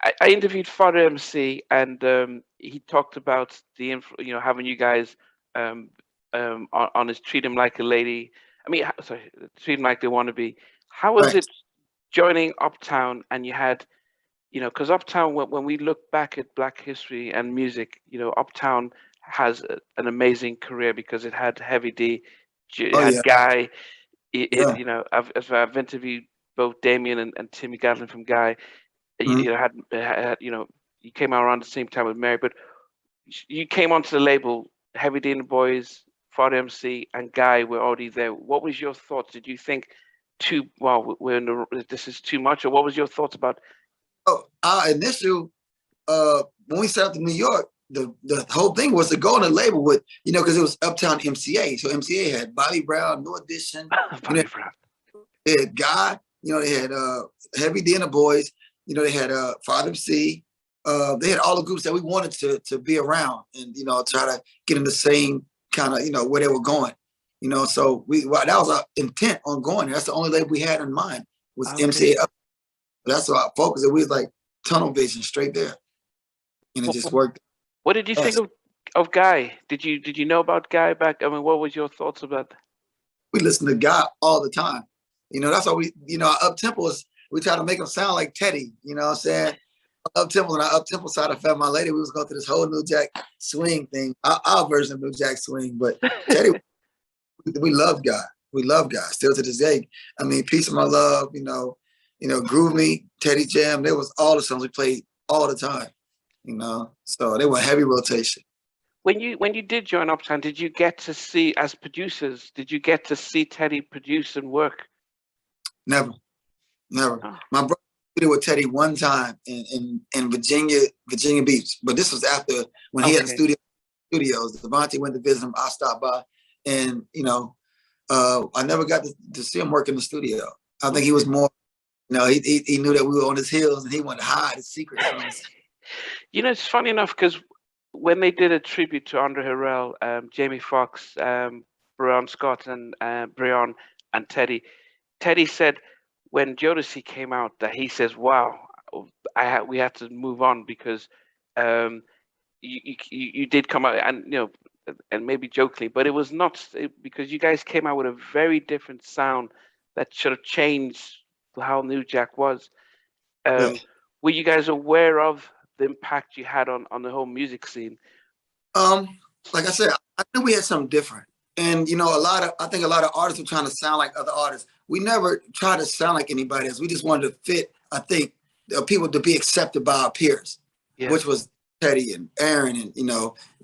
I interviewed Father MC, and he talked about having you guys um, on his treat him like a lady. I mean, sorry, treat him like they want to be. How was Right. it joining Uptown? And you had, because Uptown, when we look back at Black history and music, Uptown has an amazing career because it had Heavy D, it Oh had yeah, Guy. yeah. I've interviewed both Damien and Timmy Gatlin from Guy. Mhm. You came out around the same time with Mary, but you came onto the label. Heavy D and the Boys, Father MC, and Guy were already there. What was your thoughts? Did you think this is too much, or what was your thoughts about? Oh, our initial when we set up to New York, the whole thing was to go on a label with, because it was Uptown MCA. So MCA had Bobby Brown, New Edition, Bobby Brown? they had Guy, they had Heavy D and the Boys, they had Father C. They had all the groups that we wanted to be around and try to get in the same kind of where they were going. So that was our intent on going. That's the only label we had in mind was Okay. MCA. That's our focus. And we was like tunnel vision straight there, and it just worked. What did you think of Guy? Did you know about Guy back? I mean, what was your thoughts about? We listen to Guy all the time. That's why we, our up tempo is, we try to make them sound like Teddy. You know what I'm saying? Up tempo and our up tempo side of Fat My Lady, we was going through this whole New Jack Swing thing, our version of New Jack Swing. But Teddy, we love Guy. We love Guy still to this day. I mean, Peace of My Love, Groove Me, Teddy Jam. There was all the songs we played all the time. So they were heavy rotation. When you did join Uptown, did you get to see, as producers, did you get to see Teddy produce and work? Never. Oh. My brother did with Teddy one time in Virginia Beach, but this was after when he had the studios. Devontae went to visit him. I stopped by, and I never got to see him work in the studio. I think he was more, he knew that we were on his heels, and he wanted to hide his secrets. It's funny enough because when they did a tribute to Andre Harrell, Jamie Foxx, Breon Scott, and Breon and Teddy said when Jodeci came out that he says, "Wow, we had to move on because you did come out and maybe jokingly, but it was not because you guys came out with a very different sound that should have changed how New Jack was." Were you guys aware of the impact you had on the whole music scene? Like I said, I knew we had something different. And I think a lot of artists were trying to sound like other artists. We never tried to sound like anybody else. We just wanted to fit, I think, people to be accepted by our peers, which was Teddy and Aaron and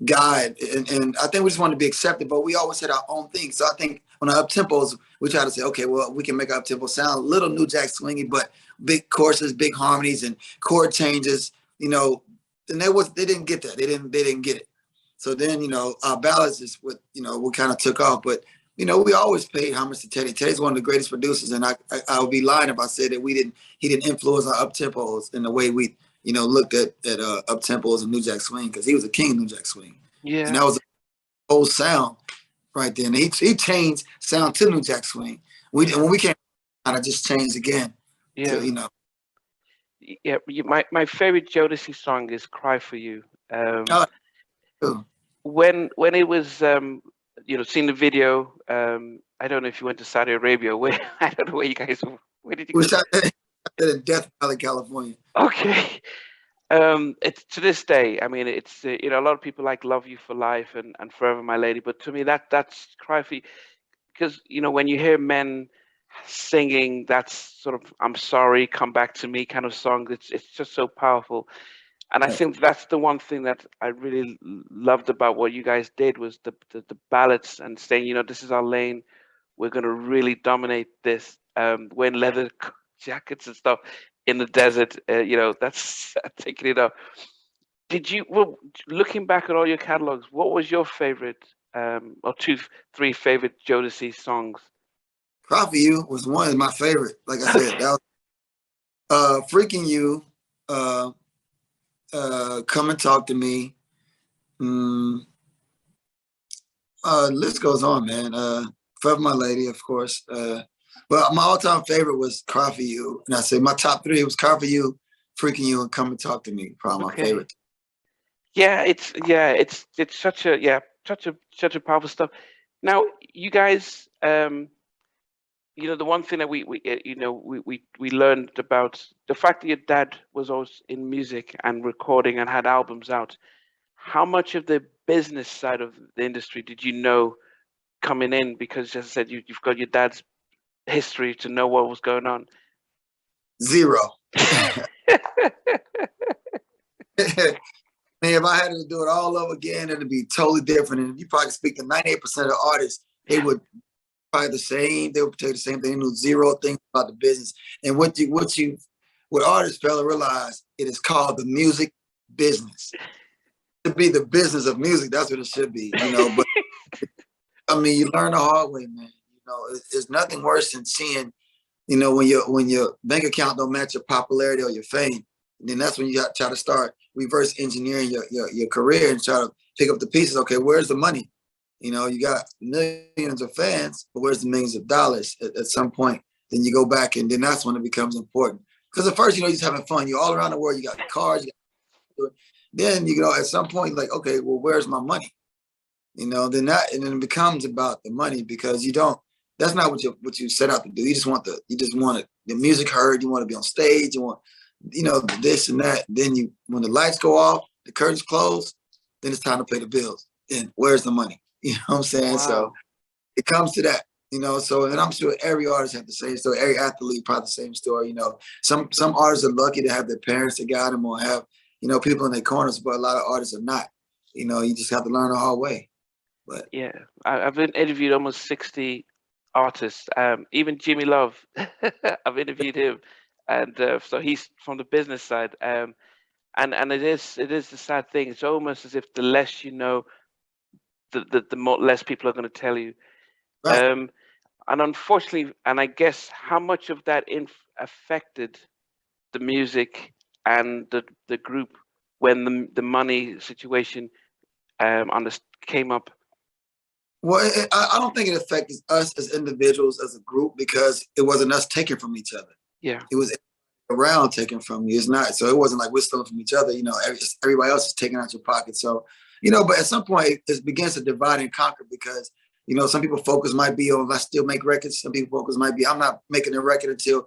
Guy. And I think we just wanted to be accepted, but we always had our own thing. So I think on the up tempos, we try to say, okay, well, we can make our up tempo sound a little New Jack Swingy, but big choruses, big harmonies, and chord changes. And they didn't get that. They didn't get it. So then, our ballads is what, what kind of took off. But, we always paid homage to Teddy. Teddy's one of the greatest producers. And I would be lying if I said that he didn't influence our up-tempos in the way we, looked at up-tempos and New Jack Swing, because he was a king of New Jack Swing. Yeah. And that was the whole sound right there. And he changed sound to New Jack Swing. When we came, kind of just changed again. Yeah. To, Yeah. My favorite Jodeci song is "Cry for You." When it was, seeing the video, I don't know if you went to Saudi Arabia. I don't know where you guys. Where did you go? We shot that in Death Valley, California. Okay. It's to this day. I mean, it's a lot of people like "Love You for Life" and "Forever My Lady," but to me that's "Cry for You," because when you hear men singing, that's sort of "I'm sorry, come back to me" kind of song. It's just so powerful. And I think that's the one thing that I really loved about what you guys did was the ballads and saying, this is our lane. We're going to really dominate this. Wearing leather jackets and stuff in the desert, that's taking it up. Looking back at all your catalogs, what was your favorite or 2, 3 favorite Jodeci songs? Cry for You was one of my favorite. Like I said, that was Freaking You. Come and Talk to Me. List goes on, man. Forever My Lady, of course. But my all-time favorite was Cry for You. And I said my top 3 was Cry for You, Freaking You and Come and Talk to Me, probably my favorite. Yeah, it's such a such a powerful stuff. Now, you guys, you know, the one thing that we learned about the fact that your dad was always in music and recording and had albums out. How much of the business side of the industry did you know coming in? Because, as I said, you've got your dad's history to know what was going on. Zero. Man, if I had to do it all over again, it'd be totally different. And you probably speak to 98% of the artists, they would probably the same. They would tell you the same thing. They knew zero things about the business. And what artists fail to realize, it is called the music business. To be the business of music, that's what it should be, you know. But I mean, you learn the hard way, man. You know, there's nothing worse than seeing, you know, when your bank account don't match your popularity or your fame. And then that's when you try to start reverse engineering your career and try to pick up the pieces. Okay, where's the money? You know, you got millions of fans, but where's the millions of dollars at some point? Then you go back, and then that's when it becomes important. Because at first, you know, you're just having fun. You're all around the world. You got cars. Then, you know, at some point, like, okay, well, where's my money? You know, then it becomes about the money, because that's not what you set out to do. You just want the music heard. You want to be on stage. You want, you know, this and that. Then when the lights go off, the curtains close, then it's time to pay the bills. Then where's the money? You know what I'm saying? Wow. So it comes to that, you know. So, and I'm sure every artist has the same story. Every athlete probably the same story. You know, some artists are lucky to have their parents that got them, or have, you know, people in their corners, but a lot of artists are not. You know, you just have to learn the hard way. But yeah, I've interviewed almost 60 artists. Even Jimmy Love, I've interviewed him, and so he's from the business side. And it is the sad thing. It's almost as if the less you know, the more less people are going to tell you. right. And unfortunately, and I guess how much of that affected the music and the group when the money situation came up. Well, I don't think it affected us as individuals, as a group, because it wasn't us taking from each other. Yeah, it was around taking from you. It's not, so it wasn't like we're stealing from each other. You know, everybody else is taking out your pocket. So, you know, but at some point it begins to divide and conquer, because, you know, some people focus might be on, I still make records. Some people focus might be, I'm not making a record until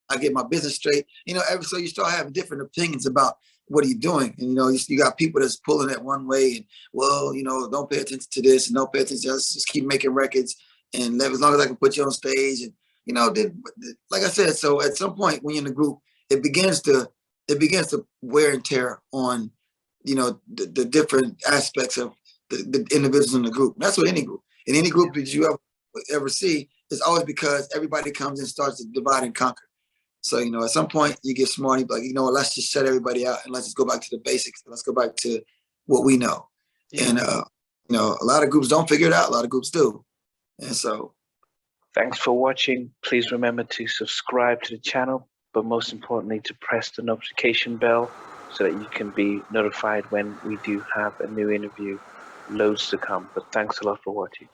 I get my business straight. You know, so you start having different opinions about what are you doing. And, you know, you got people that's pulling it one way, and, well, you know, don't pay attention to this, and don't pay attention, just keep making records, and as long as I can put you on stage. And, you know, then, like I said, so at some point when you're in the group, it begins to wear and tear on, you know, the different aspects of the individuals in the group. And that's what any group. In any group that you ever see, it's always because everybody comes and starts to divide and conquer. So, you know, at some point you get smart, you be like, you know what, let's just shut everybody out and let's just go back to the basics. Let's go back to what we know. Yeah. And, you know, a lot of groups don't figure it out. A lot of groups do. And so. Thanks for watching. Please remember to subscribe to the channel, but most importantly, to press the notification bell so that you can be notified when we do have a new interview. Loads to come, but thanks a lot for watching.